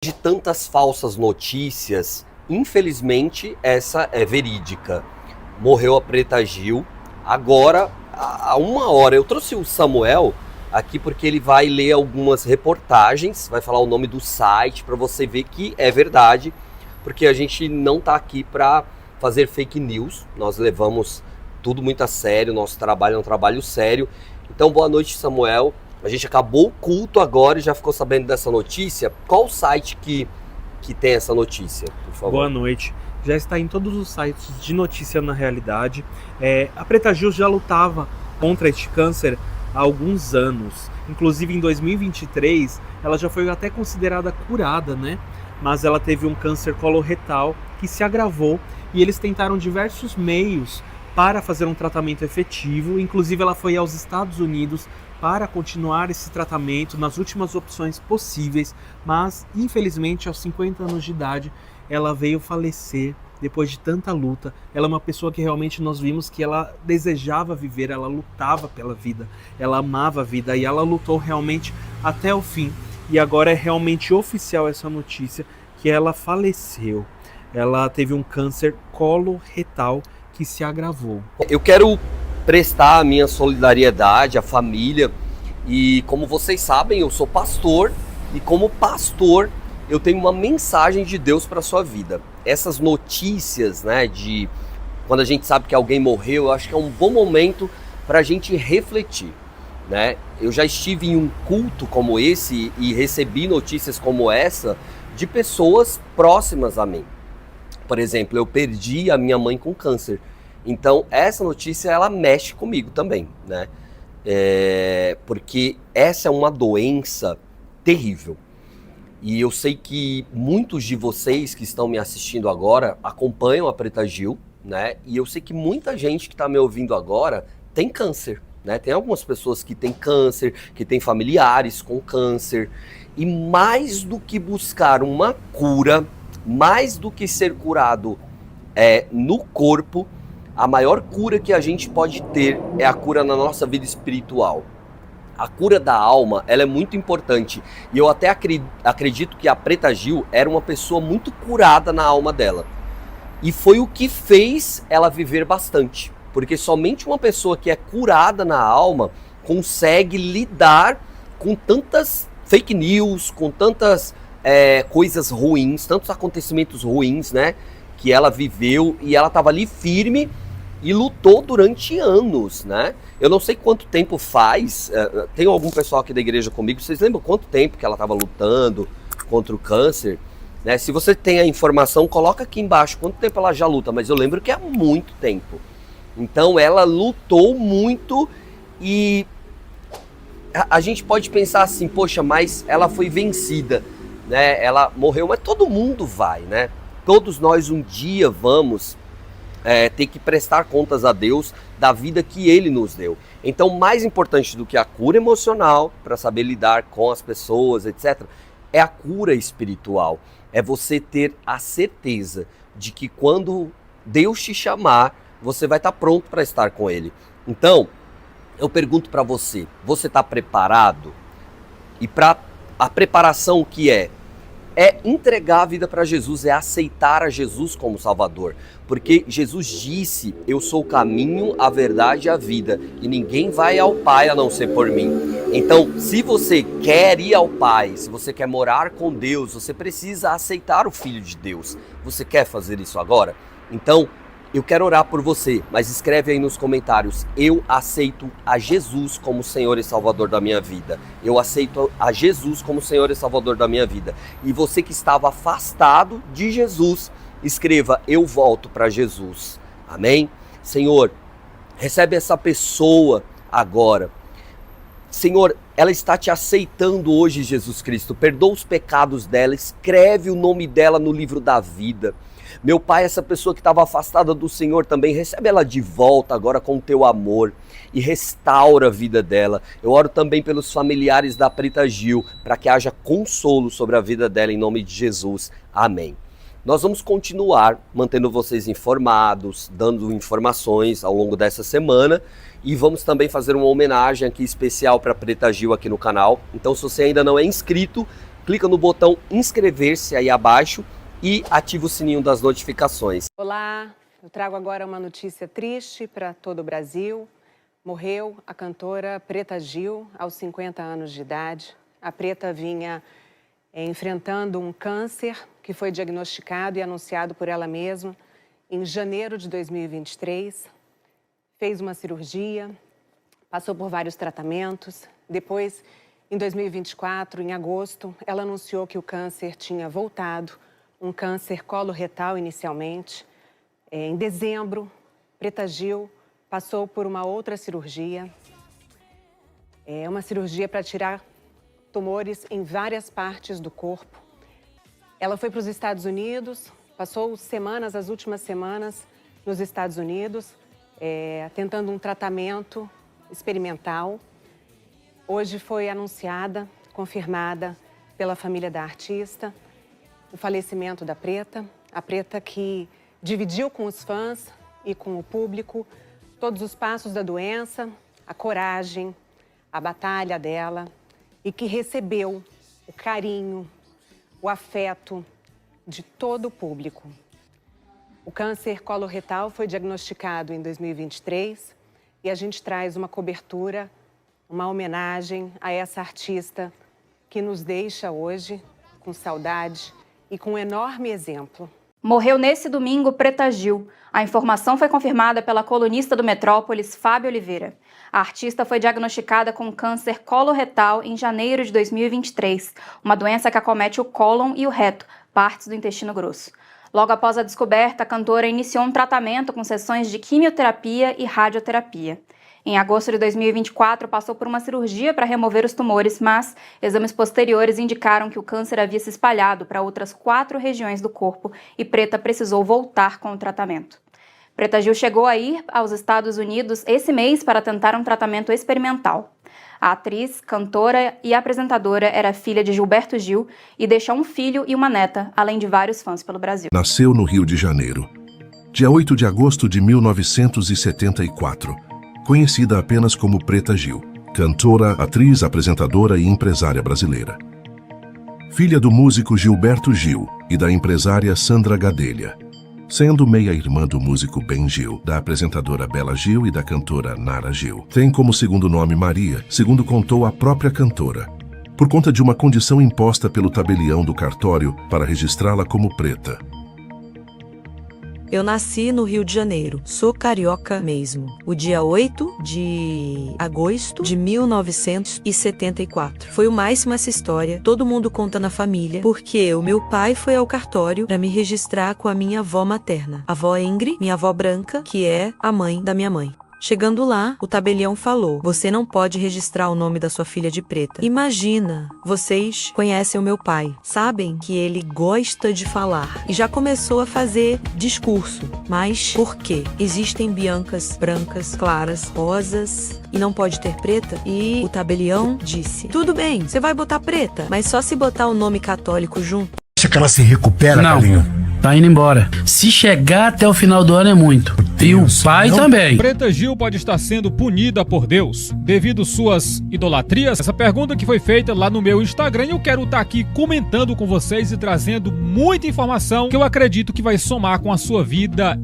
De tantas falsas notícias, infelizmente essa é verídica. Morreu a Preta Gil. Agora, há uma hora, eu trouxe o Samuel aqui porque ele vai ler algumas reportagens, vai falar o nome do site para você ver que é verdade, porque a gente não está aqui para fazer fake news, nós levamos tudo muito a sério, nosso trabalho é um trabalho sério. Então, boa noite, Samuel. A gente acabou o culto agora e já ficou sabendo dessa notícia. Qual o site que tem essa notícia, por favor? Boa noite. Já está em todos os sites de notícia na realidade. A Preta Gil já lutava contra este câncer há alguns anos. Inclusive em 2023 ela já foi até considerada curada, né? Mas ela teve um câncer coloretal que se agravou e eles tentaram diversos meios para fazer um tratamento efetivo. Inclusive ela foi aos Estados Unidos para continuar esse tratamento nas últimas opções possíveis, mas infelizmente aos 50 anos de idade ela veio falecer depois de tanta luta. Ela é uma pessoa que realmente nós vimos que ela desejava viver, ela lutava pela vida, ela amava a vida e ela lutou realmente até o fim. E agora é realmente oficial essa notícia que ela faleceu. Ela teve um câncer coloretal que se agravou. Eu quero prestar a minha solidariedade à família e, como vocês sabem, eu sou pastor e, como pastor, eu tenho uma mensagem de Deus para a sua vida. Essas notícias, né, de quando a gente sabe que alguém morreu, eu acho que é um bom momento para a gente refletir, né? Eu já estive em um culto como esse e recebi notícias como essa de pessoas próximas a mim. Por exemplo, eu perdi a minha mãe com câncer. Então, essa notícia, ela mexe comigo também, né? Porque essa é uma doença terrível. E eu sei que muitos de vocês que estão me assistindo agora acompanham a Preta Gil, né? E eu sei que muita gente que está me ouvindo agora tem câncer, né? Tem algumas pessoas que têm câncer, que têm familiares com câncer. E mais do que buscar uma cura, mais do que ser curado no corpo, a maior cura que a gente pode ter é a cura na nossa vida espiritual. A cura da alma, ela é muito importante. E eu até acredito que a Preta Gil era uma pessoa muito curada na alma dela. E foi o que fez ela viver bastante. Porque somente uma pessoa que é curada na alma consegue lidar com tantas fake news, com tantas coisas ruins, tantos acontecimentos ruins, né? Que ela viveu e ela estava ali firme e lutou durante anos, né? Eu não sei quanto tempo faz, tem algum pessoal aqui da igreja comigo, vocês lembram quanto tempo que ela estava lutando contra o câncer? Né? Se você tem a informação, coloca aqui embaixo quanto tempo ela já luta, mas eu lembro que é muito tempo. Então ela lutou muito e a gente pode pensar assim, poxa, mas ela foi vencida, né? Ela morreu, mas todo mundo vai, né? Todos nós um dia vamos ter que prestar contas a Deus da vida que Ele nos deu. Então, mais importante do que a cura emocional, para saber lidar com as pessoas, etc., é a cura espiritual. É você ter a certeza de que quando Deus te chamar, você vai estar pronto para estar com Ele. Então, eu pergunto para você, você está preparado? E para a preparação que é entregar a vida para Jesus, é aceitar a Jesus como Salvador. Porque Jesus disse, eu sou o caminho, a verdade e a vida, e ninguém vai ao Pai a não ser por mim. Então, se você quer ir ao Pai, se você quer morar com Deus, você precisa aceitar o Filho de Deus. Você quer fazer isso agora? Então, eu quero orar por você, mas escreve aí nos comentários, eu aceito a Jesus como Senhor e Salvador da minha vida. Eu aceito a Jesus como Senhor e Salvador da minha vida. E você que estava afastado de Jesus, escreva, eu volto para Jesus. Amém? Senhor, recebe essa pessoa agora. Senhor, ela está te aceitando hoje, Jesus Cristo. Perdoa os pecados dela, escreve o nome dela no livro da vida. Meu Pai, essa pessoa que estava afastada do Senhor também, recebe ela de volta agora com o teu amor e restaura a vida dela. Eu oro também pelos familiares da Preta Gil, para que haja consolo sobre a vida dela em nome de Jesus. Amém. Nós vamos continuar mantendo vocês informados, dando informações ao longo dessa semana e vamos também fazer uma homenagem aqui especial para a Preta Gil aqui no canal. Então, se você ainda não é inscrito, clica no botão inscrever-se aí abaixo e ativa o sininho das notificações. Olá, eu trago agora uma notícia triste para todo o Brasil. Morreu a cantora Preta Gil aos 50 anos de idade. A Preta vinha enfrentando um câncer que foi diagnosticado e anunciado por ela mesma em janeiro de 2023. Fez uma cirurgia, passou por vários tratamentos. Depois, em 2024, em agosto, ela anunciou que o câncer tinha voltado, um câncer coloretal inicialmente. Em dezembro, Preta Gil passou por uma outra cirurgia. Uma cirurgia para tirar tumores em várias partes do corpo. Ela foi para os Estados Unidos, passou as últimas semanas nos Estados Unidos, tentando um tratamento experimental. Hoje foi anunciada, confirmada pela família da artista, o falecimento da Preta. A Preta que dividiu com os fãs e com o público todos os passos da doença, a coragem, a batalha dela, e que recebeu o carinho, o afeto de todo o público. O câncer coloretal foi diagnosticado em 2023 e a gente traz uma cobertura, uma homenagem a essa artista que nos deixa hoje com saudade e com um enorme exemplo. Morreu nesse domingo Preta Gil. A informação foi confirmada pela colunista do Metrópolis, Fábio Oliveira. A artista foi diagnosticada com câncer coloretal em janeiro de 2023, uma doença que acomete o cólon e o reto, partes do intestino grosso. Logo após a descoberta, a cantora iniciou um tratamento com sessões de quimioterapia e radioterapia. Em agosto de 2024, passou por uma cirurgia para remover os tumores, mas exames posteriores indicaram que o câncer havia se espalhado para outras 4 regiões do corpo e Preta precisou voltar com o tratamento. Preta Gil chegou a ir aos Estados Unidos esse mês para tentar um tratamento experimental. A atriz, cantora e apresentadora era filha de Gilberto Gil e deixou um filho e uma neta, além de vários fãs pelo Brasil. Nasceu no Rio de Janeiro, dia 8 de agosto de 1974. Conhecida apenas como Preta Gil, cantora, atriz, apresentadora e empresária brasileira. Filha do músico Gilberto Gil e da empresária Sandra Gadelha, sendo meia-irmã do músico Ben Gil, da apresentadora Bela Gil e da cantora Nara Gil. Tem como segundo nome Maria, segundo contou a própria cantora, por conta de uma condição imposta pelo tabelião do cartório para registrá-la como Preta. Eu nasci no Rio de Janeiro, sou carioca mesmo. O dia 8 de agosto de 1974. Foi o máximo essa história, todo mundo conta na família, porque o meu pai foi ao cartório para me registrar com a minha avó materna, a avó Ingrid, minha avó Branca, que é a mãe da minha mãe. Chegando lá, o tabelião falou: você não pode registrar o nome da sua filha de Preta. Imagina, vocês conhecem o meu pai, sabem que ele gosta de falar e já começou a fazer discurso. Mas por quê? Existem biancas, brancas, claras, rosas e não pode ter preta? E o tabelião disse: tudo bem, você vai botar Preta, mas só se botar o nome católico junto. Acha que ela se recupera, não, Carlinho? Tá indo embora. Se chegar até o final do ano é muito. E o pai também. Preta Gil pode estar sendo punida por Deus devido suas idolatrias? Essa pergunta que foi feita lá no meu Instagram e eu quero estar aqui comentando com vocês e trazendo muita informação que eu acredito que vai somar com a sua vida.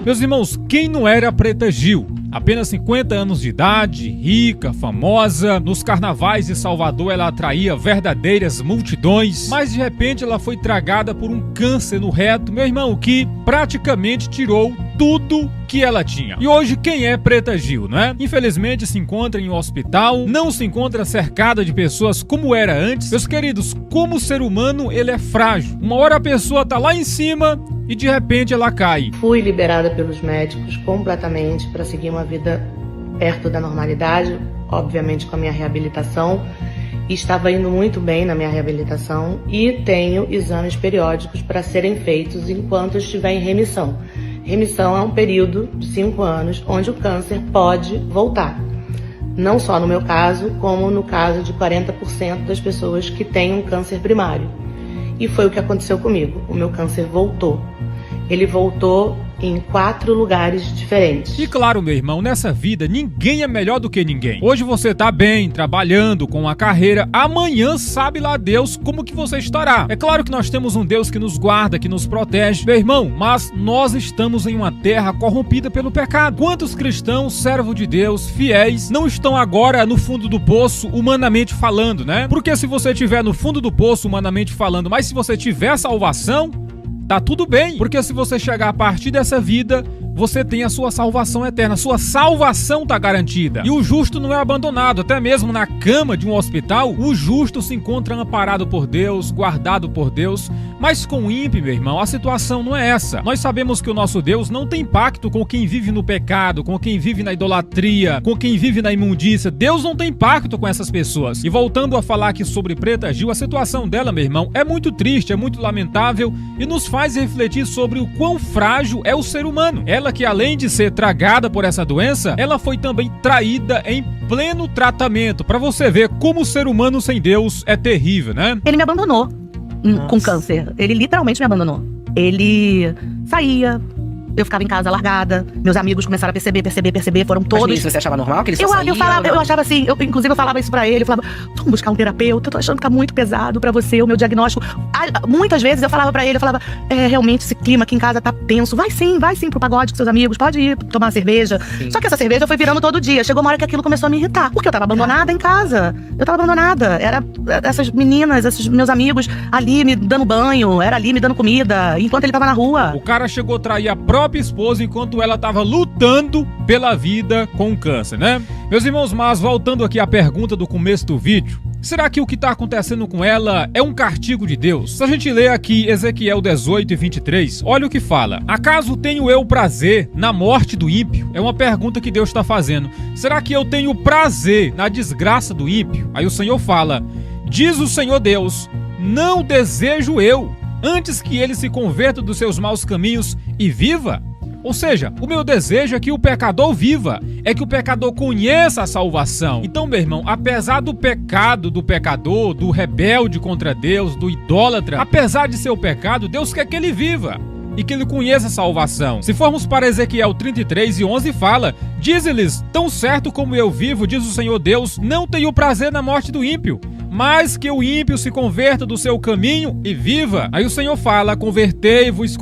Meus irmãos, quem não era Preta Gil? Apenas 50 anos de idade, rica, famosa, nos carnavais de Salvador ela atraía verdadeiras multidões, mas de repente ela foi tragada por um câncer no reto, meu irmão, que praticamente tirou tudo que ela tinha. E hoje quem é Preta Gil, não é? Infelizmente se encontra em um hospital, não se encontra cercada de pessoas como era antes. Meus queridos, como o ser humano ele é frágil. Uma hora a pessoa tá lá em cima e de repente ela cai. Fui liberada pelos médicos completamente para seguir uma vida perto da normalidade, obviamente com a minha reabilitação. Estava indo muito bem na minha reabilitação e tenho exames periódicos para serem feitos enquanto estiver em remissão. Remissão é um período de 5 anos onde o câncer pode voltar. Não só no meu caso, como no caso de 40% das pessoas que têm um câncer primário. E foi o que aconteceu comigo. O meu câncer voltou. Ele voltou em 4 lugares diferentes. E claro, meu irmão, nessa vida ninguém é melhor do que ninguém. Hoje você tá bem, trabalhando, com uma carreira, amanhã sabe lá Deus como que você estará. É claro que nós temos um Deus que nos guarda, que nos protege, meu irmão, mas nós estamos em uma terra corrompida pelo pecado. Quantos cristãos, servos de Deus, fiéis, não estão agora no fundo do poço, humanamente falando, né? Porque se você estiver no fundo do poço, humanamente falando, mas se você tiver salvação, tá tudo bem, porque se você chegar a partir dessa vida, você tem a sua salvação eterna, sua salvação tá garantida. E o justo não é abandonado, até mesmo na cama de um hospital, o justo se encontra amparado por Deus, guardado por Deus. Mas com o ímpio, meu irmão, a situação não é essa. Nós sabemos que o nosso Deus não tem pacto com quem vive no pecado, com quem vive na idolatria, com quem vive na imundícia. Deus não tem pacto com essas pessoas. E voltando a falar aqui sobre Preta Gil, a situação dela, meu irmão, é muito triste, é muito lamentável e nos faz refletir sobre o quão frágil é o ser humano. Ela que além de ser tragada por essa doença, ela foi também traída em pleno tratamento. Pra você ver como o ser humano sem Deus é terrível, né? Ele me abandonou com câncer. Ele literalmente me abandonou. Ele saía, eu ficava em casa largada, meus amigos começaram a perceber, foram todos... Mas nisso você achava normal que ele só saía? Eu achava assim, inclusive eu falava isso pra ele, eu falava, vamos buscar um terapeuta, eu tô achando que tá muito pesado pra você, o meu diagnóstico. Muitas vezes eu falava pra ele, realmente esse clima aqui em casa tá tenso, vai sim pro pagode com seus amigos, pode ir tomar uma cerveja. Sim. Só que essa cerveja foi virando todo dia, chegou uma hora que aquilo começou a me irritar, porque eu tava abandonada em casa, era essas meninas, esses meus amigos ali me dando banho, era ali me dando comida, enquanto ele tava na rua. O cara chegou a trair a própria esposa enquanto ela estava lutando pela vida com o câncer, né? Meus irmãos, mas voltando aqui à pergunta do começo do vídeo, será que o que está acontecendo com ela é um castigo de Deus? Se a gente ler aqui Ezequiel 18 e 23, olha o que fala. Acaso tenho eu prazer na morte do ímpio? É uma pergunta que Deus está fazendo. Será que eu tenho prazer na desgraça do ímpio? Aí o Senhor fala, diz o Senhor Deus, não desejo eu, antes que ele se converta dos seus maus caminhos e viva? Ou seja, o meu desejo é que o pecador viva, é que o pecador conheça a salvação. Então, meu irmão, apesar do pecado do pecador, do rebelde contra Deus, do idólatra, apesar de ser o pecado, Deus quer que ele viva e que ele conheça a salvação. Se formos para Ezequiel 33 e 11, fala, diz-lhes, tão certo como eu vivo, diz o Senhor Deus, não tenho prazer na morte do ímpio, mas que o ímpio se converta do seu caminho e viva. Aí o Senhor fala, convertei-vos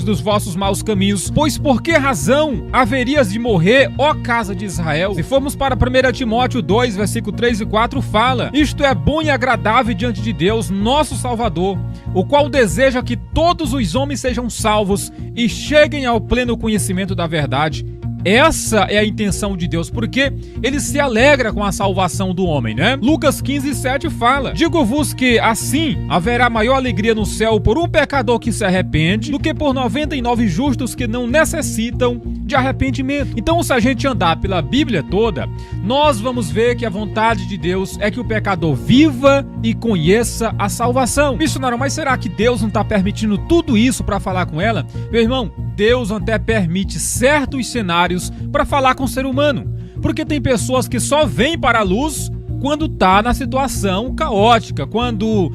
dos vossos maus caminhos, pois por que razão haverias de morrer, ó casa de Israel? Se formos para 1 Timóteo 2, versículo 3 e 4, fala, isto é bom e agradável diante de Deus, nosso Salvador, o qual deseja que todos os homens sejam salvos e cheguem ao pleno conhecimento da verdade. Essa é a intenção de Deus, porque ele se alegra com a salvação do homem, né? Lucas 15:7 fala, digo-vos que assim haverá maior alegria no céu por um pecador que se arrepende do que por 99 justos que não necessitam de arrependimento. Então, se a gente andar pela Bíblia toda, nós vamos ver que a vontade de Deus é que o pecador viva e conheça a salvação. Missionário, mas será que Deus não está permitindo tudo isso para falar com ela? Meu irmão, Deus até permite certos cenários para falar com o ser humano, porque tem pessoas que só vêm para a luz quando tá na situação caótica, quando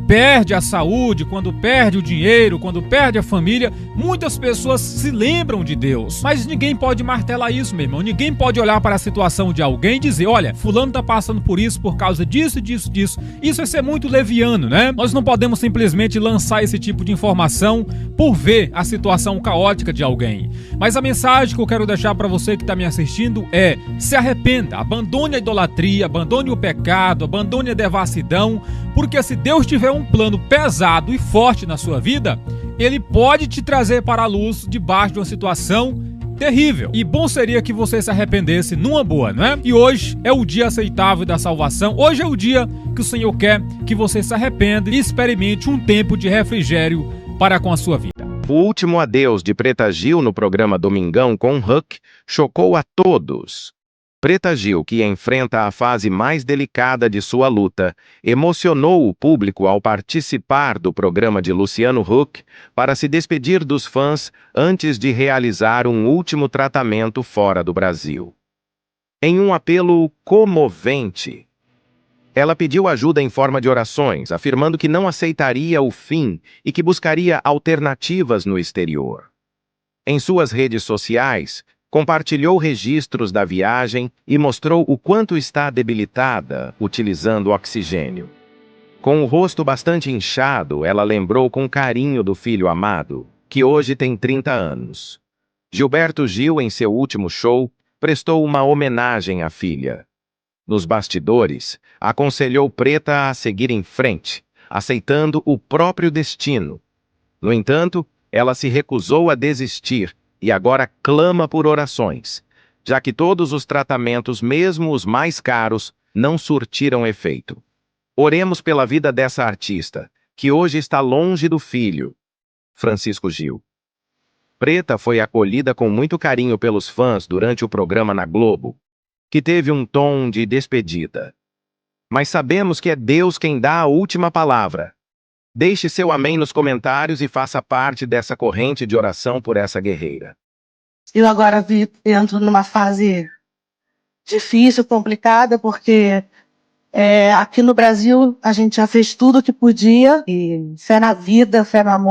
perde a saúde, quando perde o dinheiro, quando perde a família. Muitas pessoas se lembram de Deus, mas ninguém pode martelar isso, meu irmão. Ninguém pode olhar para a situação de alguém e dizer, olha, fulano tá passando por isso por causa disso, disso. Isso é ser muito leviano, né? Nós não podemos simplesmente lançar esse tipo de informação por ver a situação caótica de alguém. Mas a mensagem que eu quero deixar para você que está me assistindo é, se arrependa, abandone a idolatria, abandone o pecado, abandone a devassidão, porque se Deus tiver um plano pesado e forte na sua vida, ele pode te trazer para a luz debaixo de uma situação terrível. E bom seria que você se arrependesse numa boa, não é? E hoje é o dia aceitável da salvação. Hoje é o dia que o Senhor quer que você se arrependa e experimente um tempo de refrigério para com a sua vida. O último adeus de Preta Gil no programa Domingão com Huck chocou a todos. Preta Gil, que enfrenta a fase mais delicada de sua luta, emocionou o público ao participar do programa de Luciano Huck para se despedir dos fãs antes de realizar um último tratamento fora do Brasil. Em um apelo comovente, ela pediu ajuda em forma de orações, afirmando que não aceitaria o fim e que buscaria alternativas no exterior. Em suas redes sociais, compartilhou registros da viagem e mostrou o quanto está debilitada utilizando oxigênio. Com o rosto bastante inchado, ela lembrou com carinho do filho amado, que hoje tem 30 anos. Gilberto Gil, em seu último show, prestou uma homenagem à filha. Nos bastidores, aconselhou Preta a seguir em frente, aceitando o próprio destino. No entanto, ela se recusou a desistir e agora clama por orações, já que todos os tratamentos, mesmo os mais caros, não surtiram efeito. Oremos pela vida dessa artista, que hoje está longe do filho. Francisco Gil. Preta foi acolhida com muito carinho pelos fãs durante o programa na Globo, que teve um tom de despedida. Mas sabemos que é Deus quem dá a última palavra. Deixe seu amém nos comentários e faça parte dessa corrente de oração por essa guerreira. Eu agora entro numa fase difícil, complicada, porque aqui no Brasil a gente já fez tudo o que podia, e fé na vida, fé no amor.